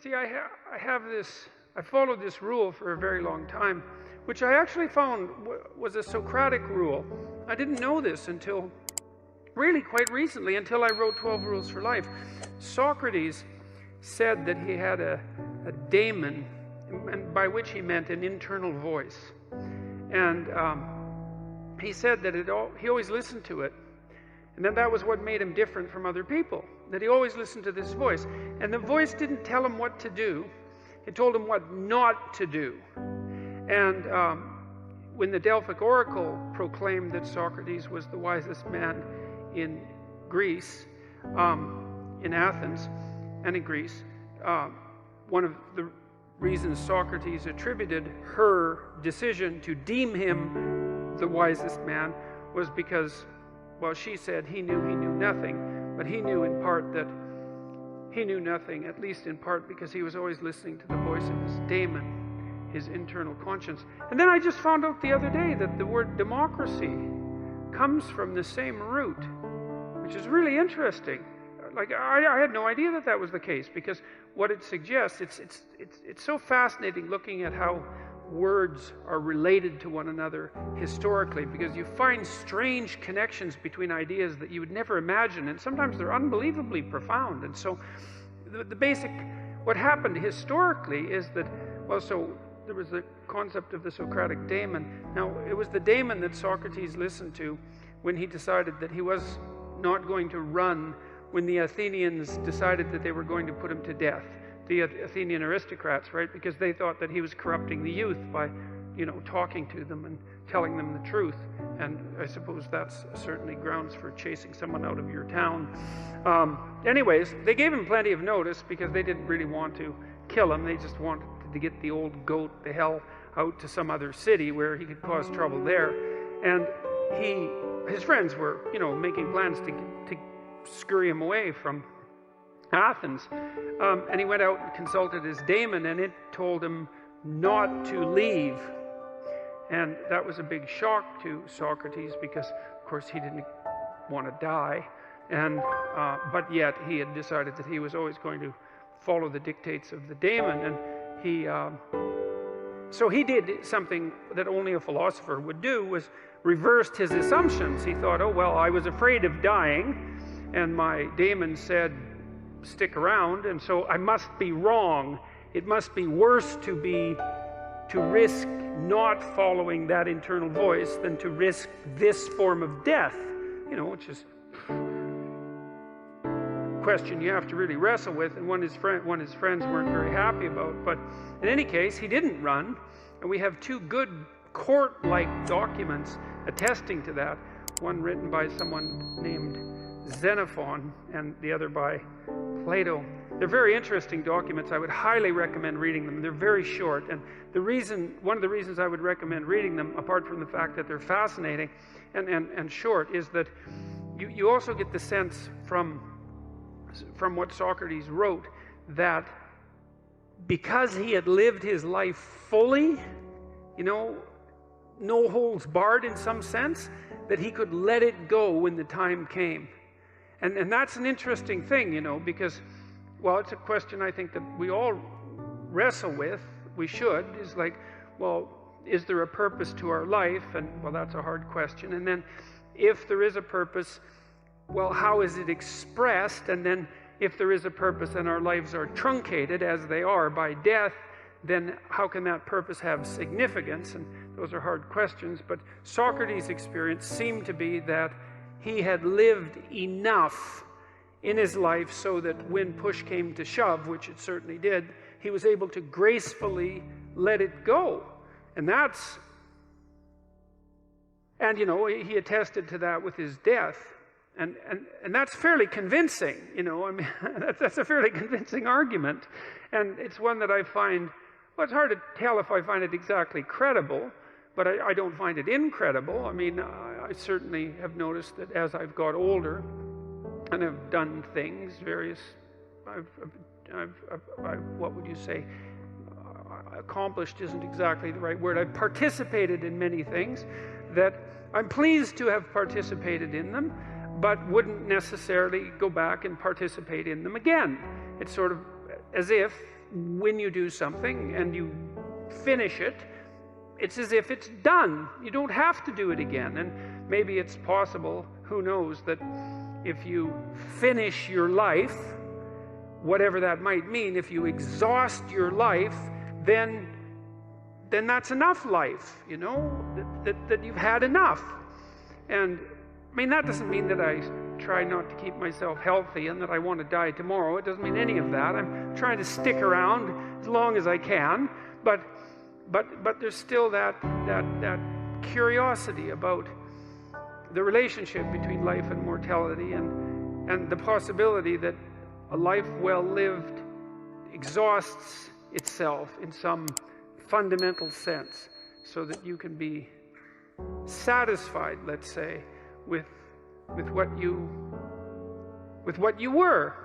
See, I followed this rule for a very long time, which I actually found was a Socratic rule. I didn't know this until really quite recently, until I wrote 12 Rules for Life. Socrates said that he had a daemon, and by which he meant an internal voice. And he said that he always listened to it. And then that was what made him different from other people, that he always listened to this voice. And the voice didn't tell him what to do. It told him what not to do. And when the Delphic Oracle proclaimed that Socrates was the wisest man in Greece, in Athens and in Greece, one of the reasons Socrates attributed her decision to deem him the wisest man was because, well, she said he knew nothing, but he knew in part that he knew nothing, at least in part because he was always listening to the voice of his daemon, his internal conscience. And then I just found out the other day that the word democracy comes from the same root, which is really interesting. Like, I had no idea that was the case, because what it suggests, it's so fascinating looking at how words are related to one another historically, because you find strange connections between ideas that you would never imagine, and sometimes they're unbelievably profound. And so the basic, what happened historically is that, well, so there was the concept of the Socratic Daemon. Now, it was the daemon that Socrates listened to when he decided that he was not going to run when the Athenians decided that they were going to put him to death. The Athenian aristocrats, right? Because they thought that he was corrupting the youth by, talking to them and telling them the truth. And I suppose that's certainly grounds for chasing someone out of your town. Anyways, they gave him plenty of notice because they didn't really want to kill him. They just wanted to get the old goat the hell out to some other city where he could cause trouble there. And his friends were, making plans to scurry him away from Athens. And he went out and consulted his daemon, and it told him not to leave. And that was a big shock to Socrates because, of course, he didn't want to die. And but yet he had decided that he was always going to follow the dictates of the daemon. And so he did something that only a philosopher would do, was reversed his assumptions. He thought, oh, well, I was afraid of dying, and my daemon said, stick around, and so I must be wrong. It must be worse to risk not following that internal voice than to risk this form of death, which is a question you have to really wrestle with, and one his friends weren't very happy about. But in any case, he didn't run, and we have two good court-like documents attesting to that, one written by someone named Xenophon and the other by Plato. They're very interesting documents. I would highly recommend reading them. They're very short, and one of the reasons I would recommend reading them, apart from the fact that they're fascinating and short, is that you also get the sense from what Socrates wrote that because he had lived his life fully, no holds barred in some sense, that he could let it go when the time came. And that's an interesting thing, because, well, it's a question I think that we all wrestle with. We should, is like, well, is there a purpose to our life? And, well, that's a hard question. And then if there is a purpose, well, how is it expressed? And then if there is a purpose and our lives are truncated, as they are by death, then how can that purpose have significance? And those are hard questions. But Socrates' experience seemed to be that he had lived enough in his life so that when push came to shove, which it certainly did, he was able to gracefully let it go. And he attested to that with his death. And that's fairly convincing, that's a fairly convincing argument. And it's one that I find, well, it's hard to tell if I find it exactly credible, but I don't find it incredible. I mean, I certainly have noticed that as I've got older and have done things, what would you say? Accomplished isn't exactly the right word. I've participated in many things that I'm pleased to have participated in them, but wouldn't necessarily go back and participate in them again. It's sort of as if when you do something and you finish it, it's as if it's done. You don't have to do it again. And maybe it's possible, who knows, that if you finish your life, whatever that might mean, if you exhaust your life, then that's enough life, you know, that you've had enough. And I mean, that doesn't mean that I try not to keep myself healthy and that I want to die tomorrow. It doesn't mean any of that. I'm trying to stick around as long as I can, but there's still that curiosity about the relationship between life and mortality, and the possibility that a life well lived exhausts itself in some fundamental sense, so that you can be satisfied, let's say, with what you were.